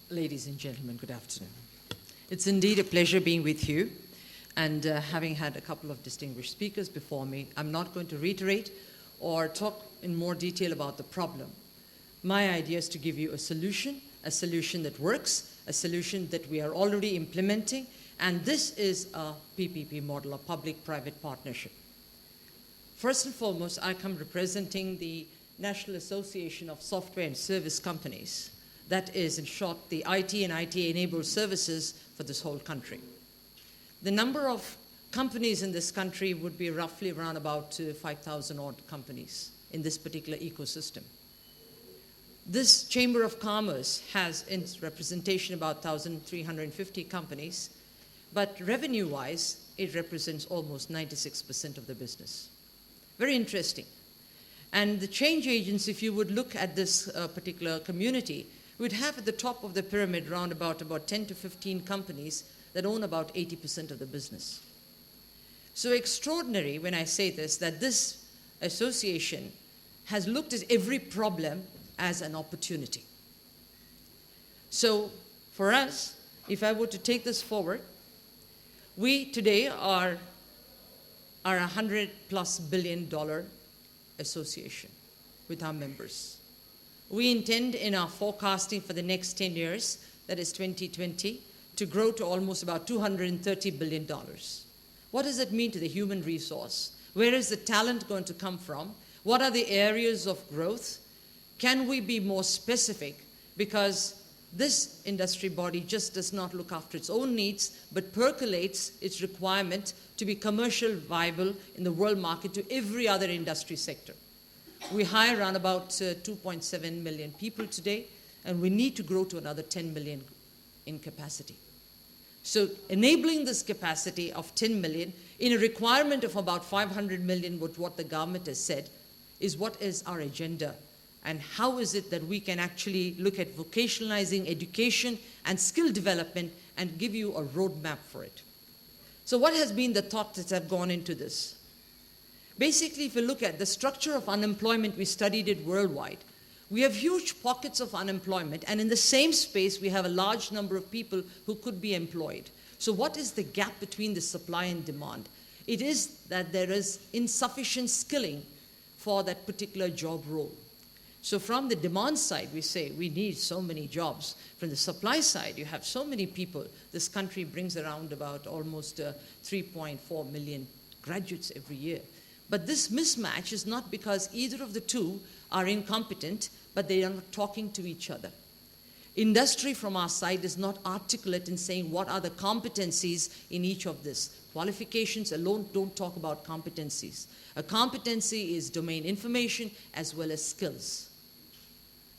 Ladies and gentlemen, good afternoon. It's indeed a pleasure being with you, and having had a couple of distinguished speakers before me, I'm not going to reiterate or talk in more detail about the problem. My idea is to give you a solution that works, a solution that we are already implementing, and this is a PPP model, a public-private partnership. First and foremost, I come representing the National Association of Software and Service Companies. That is, in short, the IT and IT-enabled services for this whole country. The number of companies in this country would be roughly around about 5,000 odd companies in this particular ecosystem. This Chamber of Commerce has in its representation about 1,350 companies, but revenue-wise, it represents almost 96% of the business. Very interesting. And the change agents, if you would look at this particular community, would have at the top of the pyramid round about 10 to 15 companies that own about 80% of the business. So extraordinary when I say this, that this association has looked at every problem as an opportunity. So for us, if I were to take this forward, we today are a $100+ billion association with our members. We intend in our forecasting for the next 10 years, that is 2020, to grow to almost about $230 billion. What does it mean to the human resource? Where is the talent going to come from? What are the areas of growth? Can we be more specific? Because this industry body just does not look after its own needs, but percolates its requirement to be commercial viable in the world market to every other industry sector. We hire around about 2.7 million people today, and we need to grow to another 10 million in capacity. So enabling this capacity of 10 million in a requirement of about 500 million, with what the government has said, is what is our agenda. And how is it that we can actually look at vocationalizing education and skill development and give you a roadmap for it. So what has been the thought that have gone into this? Basically, if you look at the structure of unemployment, we studied it worldwide. We have huge pockets of unemployment, and in the same space, we have a large number of people who could be employed. So what is the gap between the supply and demand? It is that there is insufficient skilling for that particular job role. So from the demand side, we say we need so many jobs. From the supply side, you have so many people. This country brings around about almost 3.4 million graduates every year. But this mismatch is not because either of the two are incompetent, but they are not talking to each other. Industry from our side is not articulate in saying what are the competencies in each of this. Qualifications alone don't talk about competencies. A competency is domain information as well as skills.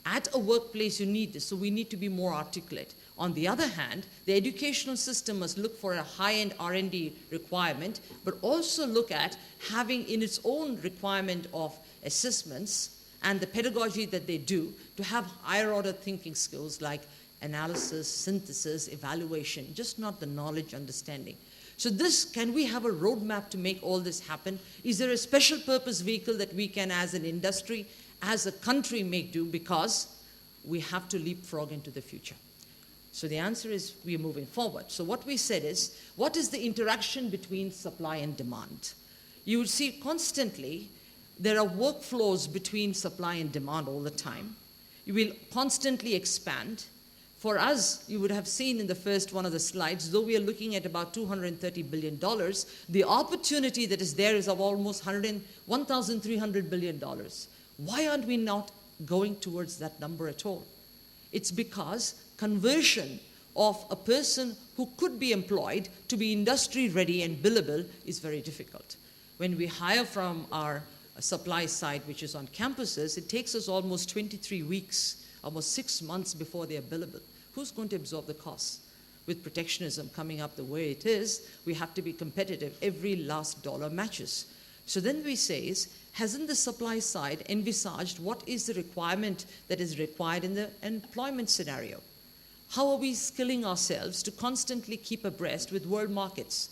At a workplace, you need this, so we need to be more articulate. On the other hand, the educational system must look for a high-end R&D requirement, but also look at having in its own requirement of assessments and the pedagogy that they do to have higher-order thinking skills like analysis, synthesis, evaluation, just not the knowledge, understanding. So this, can we have a roadmap to make all this happen? Is there a special purpose vehicle that we can, as an industry, as a country, make do, because we have to leapfrog into the future? So the answer is we are moving forward. So what we said is, what is the interaction between supply and demand? You will see constantly there are workflows between supply and demand all the time. You will constantly expand. For us, you would have seen in the first one of the slides, though we are looking at about $230 billion, the opportunity that is there is of almost $1,300 billion. Why aren't we not going towards that number at all? It's because conversion of a person who could be employed to be industry ready and billable is very difficult. When we hire from our supply side, which is on campuses, it takes us almost 23 weeks, almost 6 months before they are billable. Who's going to absorb the costs? With protectionism coming up the way it is, we have to be competitive. Every last dollar matches. So then we say, hasn't the supply side envisaged what is the requirement that is required in the employment scenario? How are we skilling ourselves to constantly keep abreast with world markets?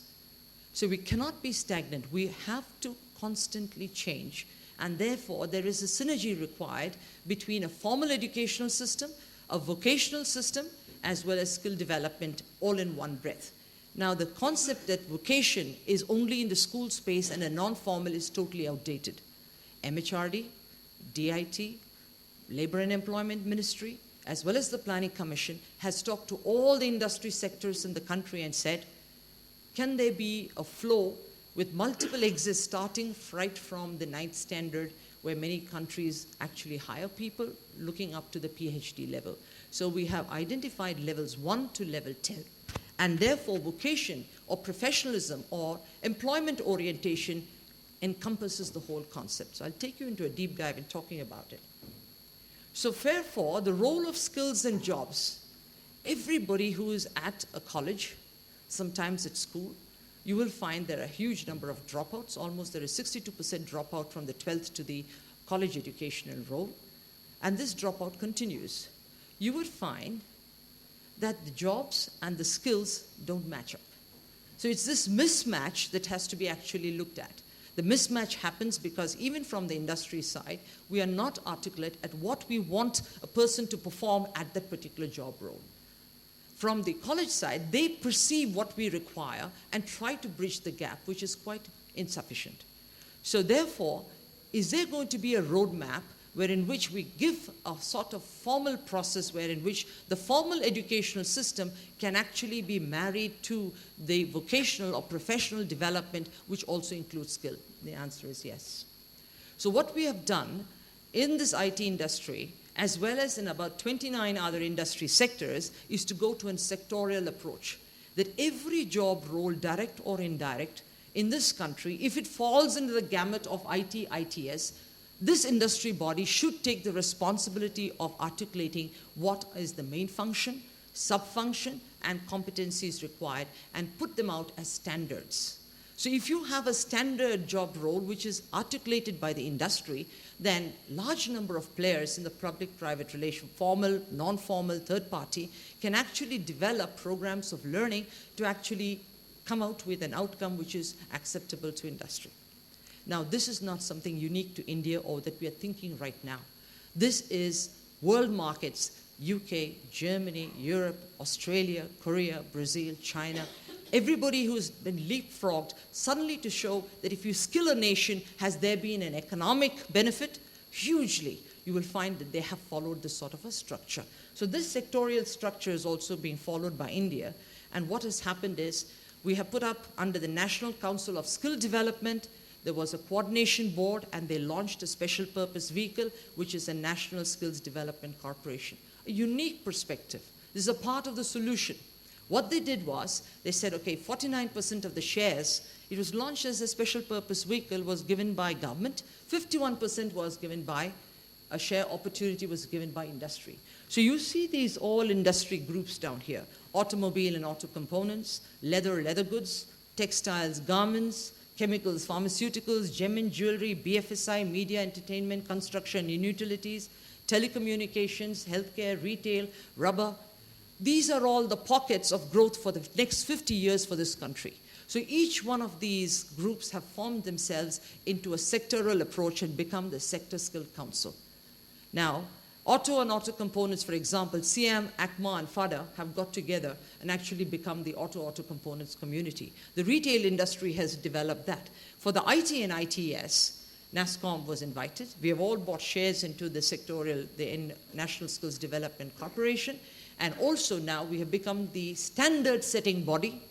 So we cannot be stagnant. We have to constantly change. And therefore, there is a synergy required between a formal educational system, a vocational system, as well as skill development all in one breath. Now, the concept that vocation is only in the school space and a non-formal is totally outdated. MHRD, DIT, Labor and Employment Ministry, as well as the Planning Commission, has talked to all the industry sectors in the country and said, can there be a flow with multiple exits starting right from the 9th standard, where many countries actually hire people looking up to the PhD level. So we have identified levels 1 to level 10. And therefore, vocation or professionalism or employment orientation encompasses the whole concept. So I'll take you into a deep dive in talking about it. So therefore, the role of skills and jobs, everybody who is at a college, sometimes at school, you will find there are a huge number of dropouts. Almost there is 62% dropout from the 12th to the college educational role. And this dropout continues. You would find that the jobs and the skills don't match up. So it's this mismatch that has to be actually looked at. The mismatch happens because even from the industry side, we are not articulate at what we want a person to perform at that particular job role. From the college side, they perceive what we require and try to bridge the gap, which is quite insufficient. So therefore, is there going to be a roadmap wherein which we give a sort of formal process wherein which the formal educational system can actually be married to the vocational or professional development, which also includes skill? The answer is yes. So what we have done in this IT industry, as well as in about 29 other industry sectors, is to go to a sectorial approach. That every job role, direct or indirect, in this country, if it falls into the gamut of IT, ITS, this industry body should take the responsibility of articulating what is the main function, sub-function, and competencies required, and put them out as standards. So if you have a standard job role which is articulated by the industry, then large number of players in the public-private relation, formal, non-formal, third party, can actually develop programs of learning to actually come out with an outcome which is acceptable to industry. Now, this is not something unique to India or that we are thinking right now. This is world markets, UK, Germany, Europe, Australia, Korea, Brazil, China. Everybody who's been leapfrogged suddenly to show that if you skill a nation, has there been an economic benefit? Hugely. You will find that they have followed this sort of a structure. So this sectorial structure is also being followed by India. And what has happened is we have put up under the National Council of Skill Development, there was a coordination board, and they launched a special purpose vehicle, which is a National Skills Development Corporation. A unique perspective. This is a part of the solution. What they did was, they said, okay, 49% of the shares, it was launched as a special purpose vehicle, was given by government, 51% was given by, a share opportunity was given by industry. So you see these all industry groups down here, automobile and auto components, leather goods, textiles, garments, chemicals, pharmaceuticals, gem and jewelry, BFSI, media, entertainment, construction and utilities, telecommunications, healthcare, retail, rubber. These are all the pockets of growth for the next 50 years for this country. So each one of these groups have formed themselves into a sectoral approach and become the Sector Skill Council. Now, auto and auto components, for example, CM, ACMA, and FADA have got together and actually become the auto components community. The retail industry has developed that. For the IT and ITS, NASSCOM was invited. We have all bought shares into the sectorial, the National Skills Development Corporation. And also now we have become the standard setting body.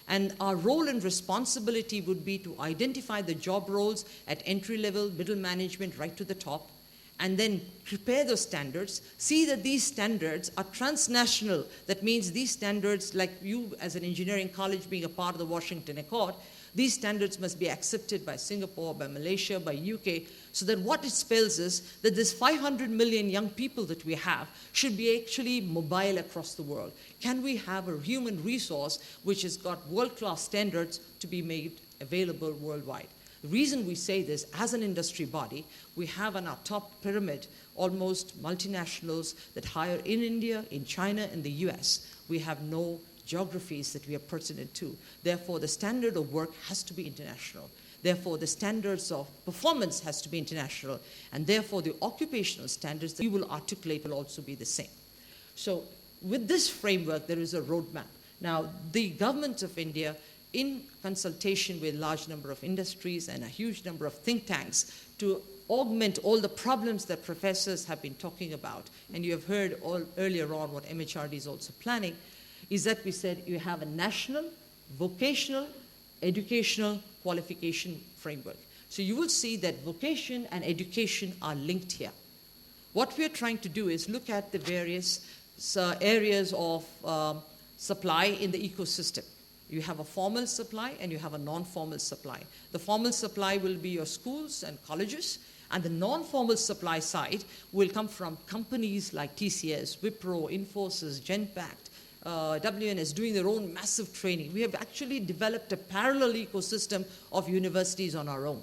And our role and responsibility would be to identify the job roles at entry level, middle management, right to the top, and then prepare those standards, see that these standards are transnational. That means these standards, like you as an engineering college being a part of the Washington Accord, these standards must be accepted by Singapore, by Malaysia, by UK, so that what it spells is that this 500 million young people that we have should be actually mobile across the world. Can we have a human resource which has got world-class standards to be made available worldwide? The reason we say this, as an industry body, we have on our top pyramid almost multinationals that hire in India, in China, in the US. We have no geographies that we are pertinent to. Therefore, the standard of work has to be international. Therefore, the standards of performance has to be international. And therefore, the occupational standards that we will articulate will also be the same. So with this framework, there is a roadmap. Now, the government of India, in consultation with a large number of industries and a huge number of think tanks, to augment all the problems that professors have been talking about, and you have heard earlier on what MHRD is also planning, is that we said you have a national, vocational, educational qualification framework. So you will see that vocation and education are linked here. What we are trying to do is look at the various areas of supply in the ecosystem. You have a formal supply and you have a non-formal supply. The formal supply will be your schools and colleges, and the non-formal supply side will come from companies like TCS, Wipro, Infosys, Genpact, WNS doing their own massive training. We have actually developed a parallel ecosystem of universities on our own,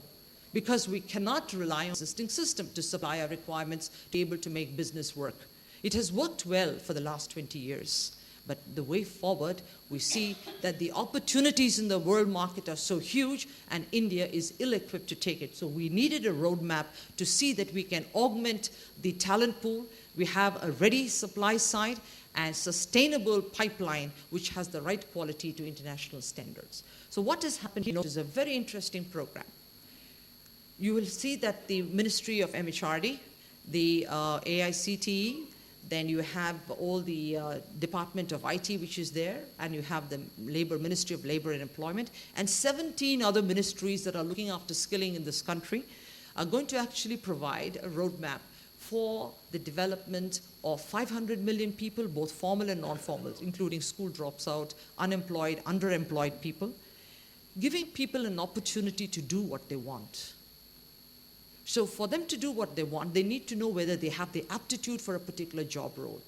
because we cannot rely on the existing system to supply our requirements to be able to make business work. It has worked well for the last 20 years. But the way forward, we see that the opportunities in the world market are so huge, and India is ill-equipped to take it. So we needed a roadmap to see that we can augment the talent pool. We have a ready supply side and sustainable pipeline which has the right quality to international standards. So what has happened here is a very interesting program. You will see that the Ministry of MHRD, the AICTE, then you have all the Department of IT, which is there, and you have the Ministry of Labor and Employment, and 17 other ministries that are looking after skilling in this country are going to actually provide a roadmap for the development of 500 million people, both formal and non-formal, including school drops out, unemployed, underemployed people, giving people an opportunity to do what they want. So for them to do what they want, they need to know whether they have the aptitude for a particular job role.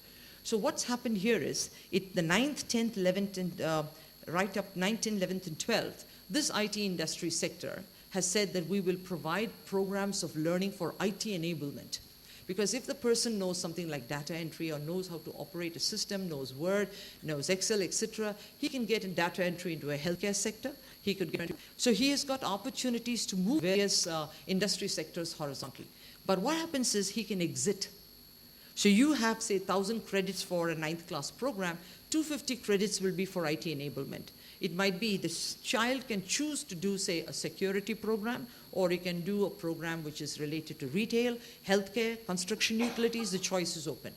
So what's happened here is, the 9th, 10th, 11th, and right up 9th, 10th, 11th, and 12th, this IT industry sector has said that we will provide programs of learning for IT enablement. Because if the person knows something like data entry or knows how to operate a system, knows Word, knows Excel, etc., he can get in data entry into a healthcare sector. He could get, so he has got opportunities to move various industry sectors horizontally. But what happens is he can exit. So you have, say, 1,000 credits for a 9th class program, 250 credits will be for IT enablement. It might be this child can choose to do, say, a security program, or he can do a program which is related to retail, healthcare, construction utilities. The choice is open.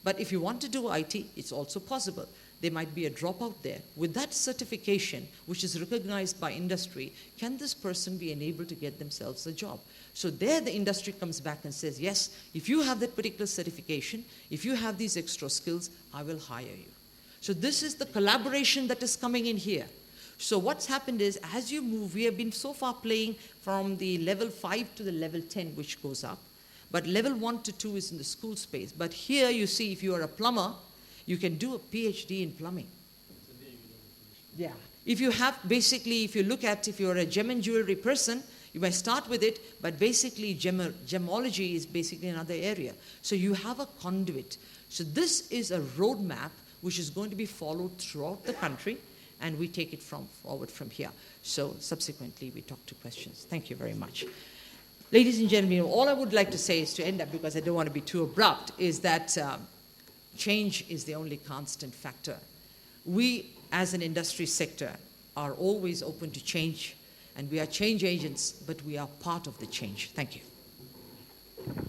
But if you want to do IT, it's also possible. There might be a dropout there. With that certification, which is recognized by industry, can this person be enabled to get themselves a job? So there the industry comes back and says, yes, if you have that particular certification, if you have these extra skills, I will hire you. So this is the collaboration that is coming in here. So what's happened is, as you move, we have been so far playing from the level 5 to the level 10, which goes up. But level 1 to 2 is in the school space. But here you see, if you are a plumber, you can do a PhD in plumbing. Yeah. If you have, basically, if you look at, if you're a gem and jewelry person, you might start with it, but basically gemology is basically another area. So you have a conduit. So this is a roadmap which is going to be followed throughout the country, and we take it forward from here. So subsequently, we talk to questions. Thank you very much. Ladies and gentlemen, all I would like to say is, to end up, because I don't want to be too abrupt, is that change is the only constant factor. We, as an industry sector, are always open to change, and we are change agents, but we are part of the change. Thank you.